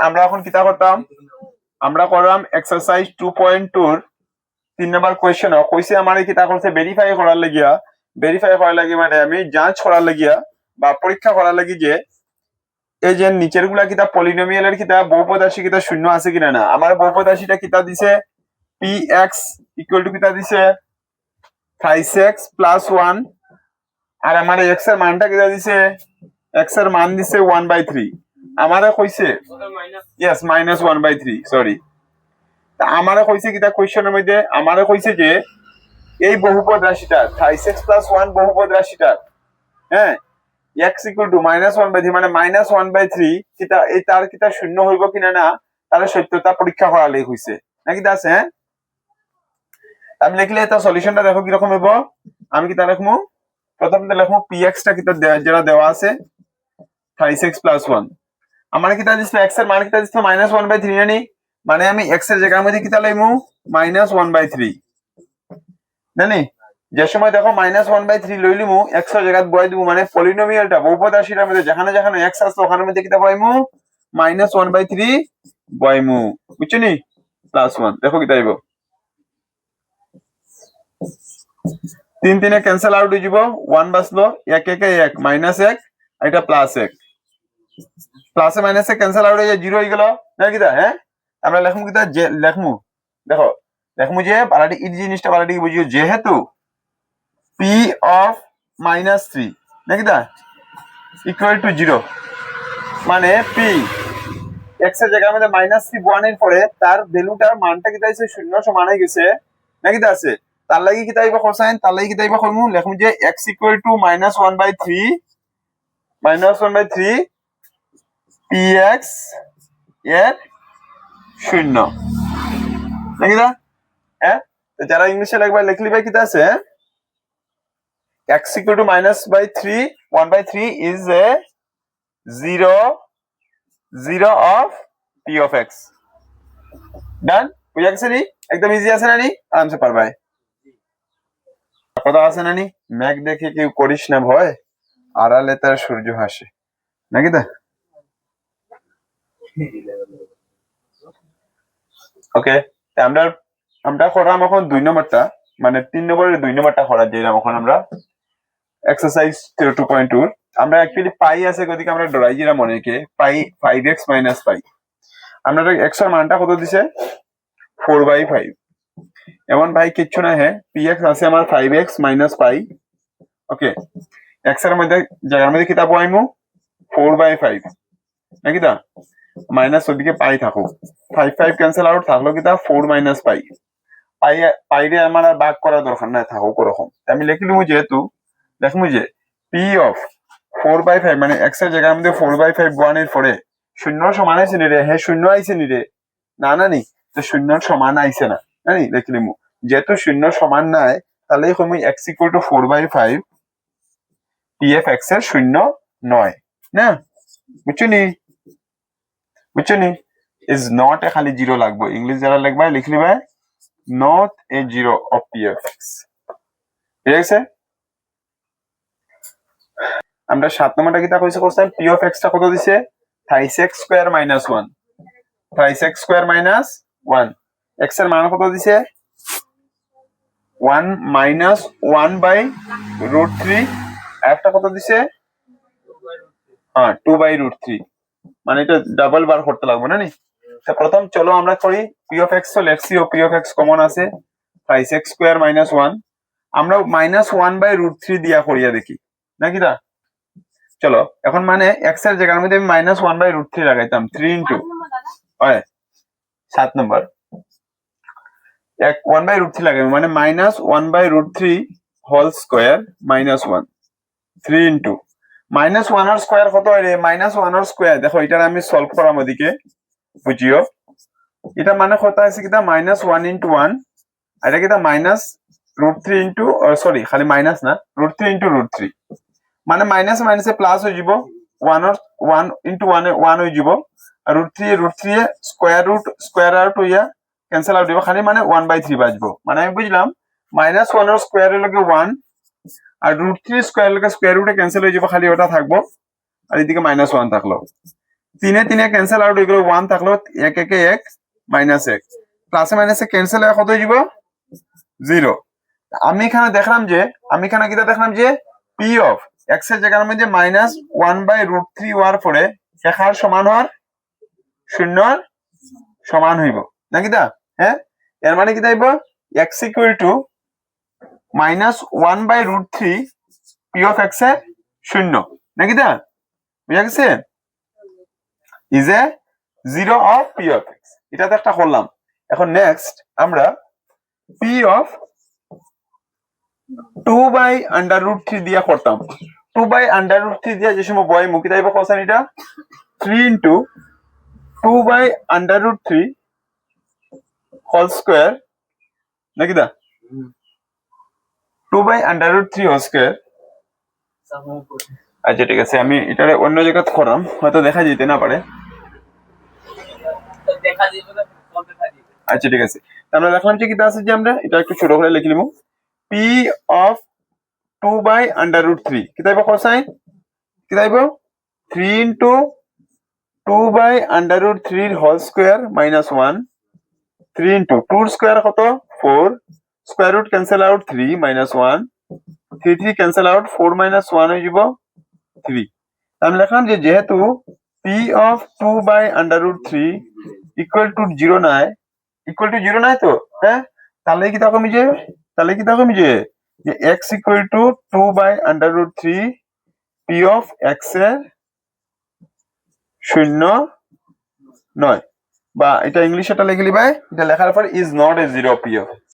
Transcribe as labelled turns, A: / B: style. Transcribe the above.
A: আমরা এখন কিতা করতাম, আমরা করলাম এক্সারসাইজ 2.2 এর 3 নম্বর কোয়েশ্চন। কইছে আমারে কিতা করছে ভেরিফাই করার লাগিয়া, মানে আমি যাঞ্চ করার লাগিয়া বা পরীক্ষা করার লাগি যে এই যে নিচের গুলা কিতা পলিনোমিয়ালের কিতা বহুপদ রাশি কিতা শূন্য আছে কিনা না। আমার বহুপদ রাশিটা কিতা দিছে px ইকুয়াল টু কিতা দিছে 5x প্লাস 1, আর আমার x এর মানটা কিতা দিছে, x এর মান দিছে 1/3। আমারে কইছে ইয়েস -1/3, সরি। তা আমারে কইছে কিতা কোশ্চেনের মধ্যে আমারে কইছে যে এই বহুপদ রাশিটা 5x প্লাস 1 বহুপদ রাশিটা, হ্যাঁ, x ইকুয়াল টু -1/3 মানে -1/3 কিতা এই তার কিতা শূন্য হইব কিনা না তার সত্যতা পরীক্ষা করা লাগি হইছে নাকি তা আছে। হ্যাঁ, আমি লিখলে এটা সলিউশনটা দেখো কি রকম হইব। আমি কিতা লিখমু, প্রথমে লিখমু px টা কিতা যেটা দেওয়া আছে 5x প্লাস 1, আমার কিতা দিছে x এর মান কিতা দিছে -1/3 নানি, মানে আমি x এর জায়গার মধ্যে কিতা লাইমু -1/3 নানি। যে সময় দেখো -1/3 লইলিমু x এর জায়গা বয় দিব, মানে পলিনোমিয়ালটা বহুপদ রাশিটার মধ্যে যেখানে যেখানে x আছে ওখানের মধ্যে কিতা বয়মু -1/3 বয়মু, বুঝছনি, প্লাস 1। দেখো কিতা আইব, 3 3 এ ক্যান্সেল আউট হয়ে যাব, 1 বাঁচলো, 1 1 এ 1 -1 আর এটা প্লাস 1, প্লাসে মাইনাসে ক্যান্সেল আউট হয়ে যায় 0 হয়ে গেল নাকি কিতা। হ্যাঁ, আমরা লেখমু কিতা যে লেখমু, দেখো লেখমু যে বালাটি এই জিনিসটা বালাটি বুঝিও, যেহেতু p অফ -3 নাকি কিতা ইকুয়াল টু 0, মানে p x এর জায়গার মধ্যে -3 1 এর পরে তার ভ্যালুটার মানটা কিতা হইছে 0 সমান হয়ে গেছে নাকি কিতা আছে, তার লাগি কিতা আইবা কোসাইন, তার লাগি কিতা আইবা করমু, লেখমু যে x ইকুয়াল টু -1/3 px এর 0 নাকি না। হ্যাঁ, তো যারা ইংলিশে লিখবা লিখলি ভাই কিতা আছে, x equal to -3 1/3 is a 0 of p of x। ডান, বুঝা গেছে নি, একদম ইজি আছে না নি, আরামসে পারবাই। কথা আছে না নি, মেঘ দেখে কেউ করিস না ভয়, আড়ালে তার সূর্য হাসে নাকি দা। ওকে, আমরা আমরা করাম এখন 2 নম্বরটা, মানে 3 নম্বরের 2 নম্বরটা করার যেরাম এখন আমরা এক্সারসাইজ 2.2। আমরা অ্যাকচুয়ালি পাই আছে গদিকে আমরা ডরাই যেরাম অনেকে পাই 5x - পাই, আমরা x এর মানটা কত দিছে 4/5, এমন ভাই কিচ্ছু না। হ্যাঁ, px আছে আমার 5x - পাই। ওকে, x এর মধ্যে জায়গার মধ্যে কিতা পাইমু 4/5 নাকি দা, মাইনাস ওদিকে পাই থাকো, 5 5 ক্যান্সেল আউট থাকলো কিতা 4 - পাই। পাইরে আমার আর ভাগ করার দরকার নাই, থাকুক ওরকম। আমি লিখলিমু যেহেতু দেখমু যে p অফ 4/5 মানে x এর জায়গার মধ্যে 4/5 1 এর পরে 0 সমান আইছে নি রে, হ্যাঁ 0 আইছে নি রে, না না নি, তো 0 সমান আইছে না নানি, লিখলিমু যেহেতু 0 সমান নাই তাহলে কইমু x equal to 4/5 pf x এর 0 নয় না, বুঝছনি is not এ খালি 0 লাগবে, ইংলিশ যারা লিখবা লিখলিবা not a 0 of pf x, ঠিক আছে। আমরা 7 নম্বরটা কিতা কইছে কোশ্চেন, p of x টা কত দিছে 5x square - 1, 5x square - 1, x এর মান কত দিছে 1 - 1/√3, একটা কত দিছে 2/√3, মানে এটা ডাবল বার করতে লাগবে না নি। তো প্রথম চলো আমরা করি p of x, তো লেখছি ও p of x কমন আছে 5x স্কয়ার - 1, আমরা -1/√3 দিয়া করিয়া দেখি নাকি দা। চলো এখন মানে x এর জায়গার মধ্যে আমি -1/√3 লাগাইতাম, 3 ইনটু 7 নম্বর 1/√3 লাগাই, মানে -1/√3 হোল স্কয়ার -1, 3 ইনটু -1 এর স্কয়ার কত হয় রে, -1 এর স্কয়ার। দেখো এটা আমি সলভ করাম ওদিকে বুঝিও, এটা মানে কত আছে কিটা -1 ইনটু 1, আর এটা কিটা -√3 ইনটু, সরি খালি মাইনাস না, √3 ইনটু √3, মানে মাইনাস মাইনাসে প্লাস হয়ে যাব, 1 ইনটু 1 হয়ে যাব, আর √3 এ স্কয়ার আউট হইয়া ক্যান্সেল আউট হইব, খালি মানে 1/3 বাজবো। মানে আমি বুঝলাম -1 এর স্কয়ার এর লগে 1 আর √3 স্কয়ার লগে স্কয়ার রুটে ক্যান্সেল হয়ে যাব, খালি ওটা থাকবো, আর এদিকে -1 থাকলো। তিনে তিনে ক্যান্সেল আউট হয়ে গেল 1 থাকলো 1 1 1 মাইনাস 1 প্লাসে মাইনাসে ক্যান্সেল হয়ে কত হয়ে যাব 0 আমি এখানে দেখলাম যে পি অফ এক্স এর জায়গার মধ্যে মাইনাস 1/√3 হওয়ার পরে শেখার সমান হওয়ার শূন্যর সমান হইব নাকি দা হ্যাঁ এর মানে কি দাইব x equal to minus 1/√3 P of x এর শূন্য নাকি দা বুঝা গেছে is a 0 of P of x এটা তো একটা করলাম এখন নেক্সট আমরা পি অফ 2/√3 দিয়া করতাম 2/√3 দিয়া যে সময় বয় মুখি দাইব কোসাইন এটা 3 ইনটু 2/√3 হোল স্কয়ার নাকি দা 2/√3 হোল স্কয়ার আচ্ছা ঠিক আছে আমি এটারে অন্য জায়গায় করাম হয়তো দেখা যেতে না পারে আচ্ছা ঠিক আছে আমরা দেখলাম যে কিটা আছে যে আমরা এটা একটু ছোট করে লিখে নিব পি অফ 2/√3 কি তাইব কোসাইন কি তাইব 3 into 2/√3 whole square minus 1 3 into 2 square কত 4 square root cancel out 3 minus 1 3 3 cancel out 4 minus 1 হয়ে যাব 3 আমি লিখলাম যে যেহেতু পি অফ 2/√3 ইকুয়াল টু 0 নাই তো হ্যাঁ তাহলে কি তখন যে x equal to 2/√3 P of x এর শূন্য নয় বা এটা ইংলিশে এটা লিখে লিবাই এটা লেখার পর is not a 0 P of